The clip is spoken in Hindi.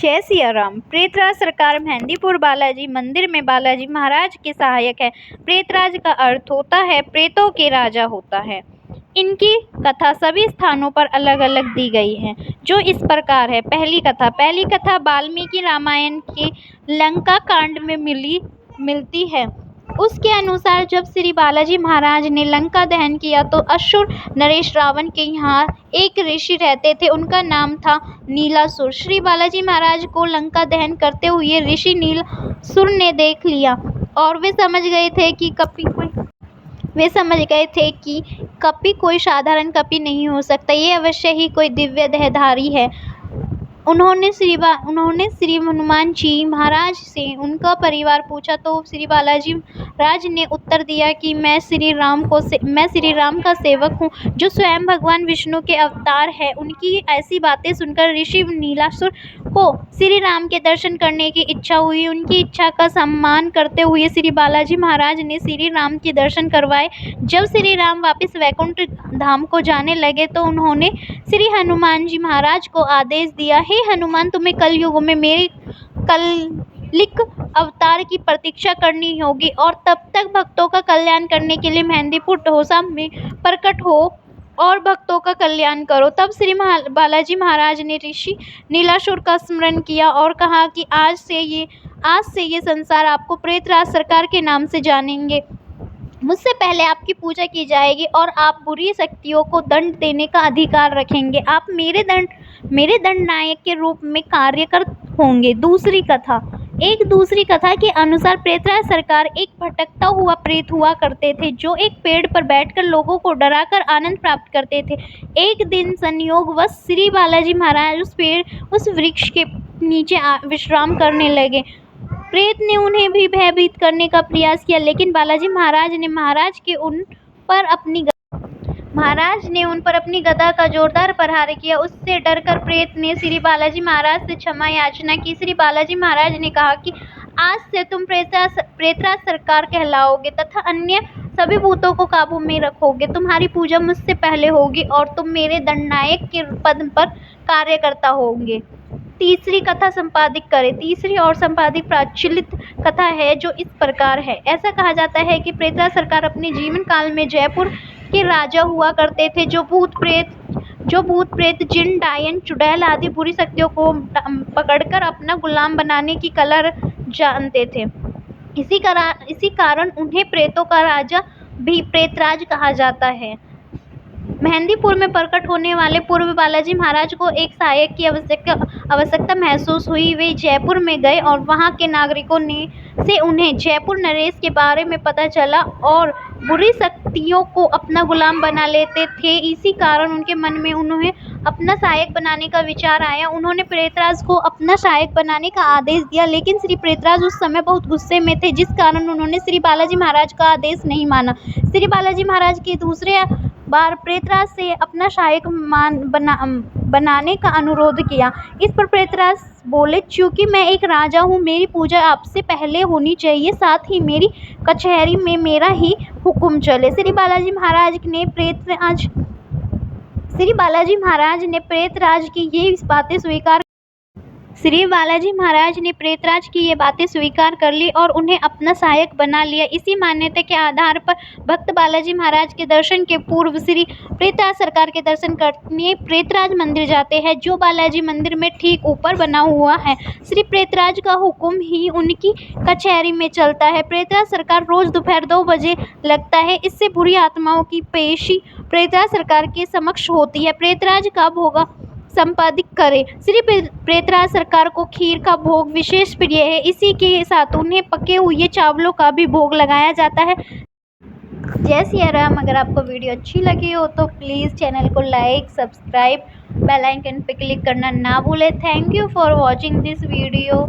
जय सिया राम। प्रेतराज सरकार मेहंदीपुर बालाजी मंदिर में बालाजी महाराज के सहायक है। प्रेतराज का अर्थ होता है प्रेतों के राजा होता है। इनकी कथा सभी स्थानों पर अलग अलग दी गई है, जो इस प्रकार है। पहली कथा वाल्मीकि रामायण के लंका कांड में मिलती है। उसके अनुसार जब श्री बालाजी महाराज ने लंका दहन किया तो असुर नरेश रावण के यहाँ एक ऋषि रहते थे। उनका नाम था नीलासुर। श्री बालाजी महाराज को लंका दहन करते हुए ऋषि नीलासुर ने देख लिया और वे समझ गए थे कि कपि कोई साधारण कपि नहीं हो सकता, ये अवश्य ही कोई दिव्य देहधारी है। उन्होंने श्री हनुमान जी महाराज से उनका परिवार पूछा तो श्री बालाजी महाराज ने उत्तर दिया कि मैं श्री राम का सेवक हूँ, जो स्वयं भगवान विष्णु के अवतार है। उनकी ऐसी बातें सुनकर ऋषि नीलासुर को श्री राम के दर्शन करने की इच्छा हुई। उनकी इच्छा का सम्मान करते हुए श्री बालाजी महाराज ने श्री राम के दर्शन करवाए। जब श्री राम वापस वैकुंठ धाम को जाने लगे तो उन्होंने श्री हनुमान जी महाराज को आदेश दिया, हे हनुमान, तुम्हें कलयुग में मेरे कलिक अवतार की प्रतीक्षा करनी होगी और तब तक भक्तों का कल्याण करने के लिए मेहंदीपुर ढोसा में प्रकट हो और भक्तों का कल्याण करो। तब श्री बालाजी महाराज ने ऋषि नीलासुर का स्मरण किया और कहा कि आज से ये संसार आपको प्रेतराज सरकार के नाम से जानेंगे। मुझसे पहले आपकी पूजा की जाएगी और आप बुरी शक्तियों को दंड देने का अधिकार रखेंगे। आप मेरे दंड नायक के रूप में कार्यरत होंगे। दूसरी कथा के अनुसार प्रेतराज सरकार एक भटकता हुआ प्रेत हुआ करते थे, जो एक पेड़ पर बैठकर लोगों को डराकर आनंद प्राप्त करते थे। एक दिन संयोगवश श्री बालाजी महाराज उस वृक्ष के नीचे विश्राम करने लगे। प्रेत ने उन्हें भी भयभीत करने का प्रयास किया, लेकिन बालाजी महाराज ने उन पर अपनी गदा का जोरदार प्रहार किया। उससे डरकर प्रेत ने श्री बालाजी महाराज से क्षमा याचना की। श्री बालाजी महाराज ने कहा कि आज से तुम प्रेतराज सरकार कहलाओगे तथा अन्य सभी भूतों को काबू में रखोगे। तुम्हारी पूजा मुझसे पहले होगी और तुम मेरे दंडनायक के पद पर कार्यकर्ता होंगे। तीसरी और संपादित प्रचलित कथा है, जो इस प्रकार है। ऐसा कहा जाता है कि प्रेतराज सरकार अपने जीवन काल में जयपुर के राजा हुआ करते थे, जो भूत प्रेत जिन, डायन, चुड़ैल आदि बुरी शक्तियों को पकड़कर अपना गुलाम बनाने की कला जानते थे। इसी कारण उन्हें प्रेतों का राजा भी प्रेतराज कहा जाता है। मेहंदीपुर में प्रकट होने वाले पूर्व बालाजी महाराज को एक सहायक की आवश्यकता महसूस हुई। वे जयपुर में गए और वहां के नागरिकों से उन्हें जयपुर नरेश के बारे में पता चला और बुरी शक्तियों को अपना गुलाम बना लेते थे। इसी कारण उनके मन में उन्हें अपना सहायक बनाने का विचार आया। उन्होंने प्रेतराज को अपना सहायक बनाने का आदेश दिया, लेकिन श्री प्रेतराज उस समय बहुत गुस्से में थे, जिस कारण उन्होंने श्री बालाजी महाराज का आदेश नहीं माना। श्री बालाजी महाराज के दूसरे बार प्रेतराज से अपना सहायक बनाने का अनुरोध किया। इस पर प्रेतराज बोले, चूंकि मैं एक राजा हूँ, मेरी पूजा आपसे पहले होनी चाहिए, साथ ही मेरी कचहरी में मेरा ही हुक्म चले। श्री बालाजी महाराज ने प्रेतराज की ये बातें स्वीकार कर ली और उन्हें अपना सहायक बना लिया। इसी मान्यता के आधार पर भक्त बालाजी महाराज के दर्शन के पूर्व श्री प्रेतराज सरकार के दर्शन करने प्रेतराज मंदिर जाते हैं, जो बालाजी मंदिर में ठीक ऊपर बना हुआ है। श्री प्रेतराज का हुक्म ही उनकी कचहरी में चलता है। प्रेतराज सरकार रोज दोपहर 2 बजे लगता है। इससे बुरी आत्माओं की पेशी प्रेतराज सरकार के समक्ष होती है। प्रेतराज का भोग संपादित करें। श्री प्रेतराज सरकार को खीर का भोग विशेष प्रिय है। इसी के साथ उन्हें पके हुए चावलों का भी भोग लगाया जाता है। जय सिया राम। अगर आपको वीडियो अच्छी लगी हो तो प्लीज़ चैनल को लाइक, सब्सक्राइब, बेल आइकन पे क्लिक करना ना भूलें। Thank you for watching this video.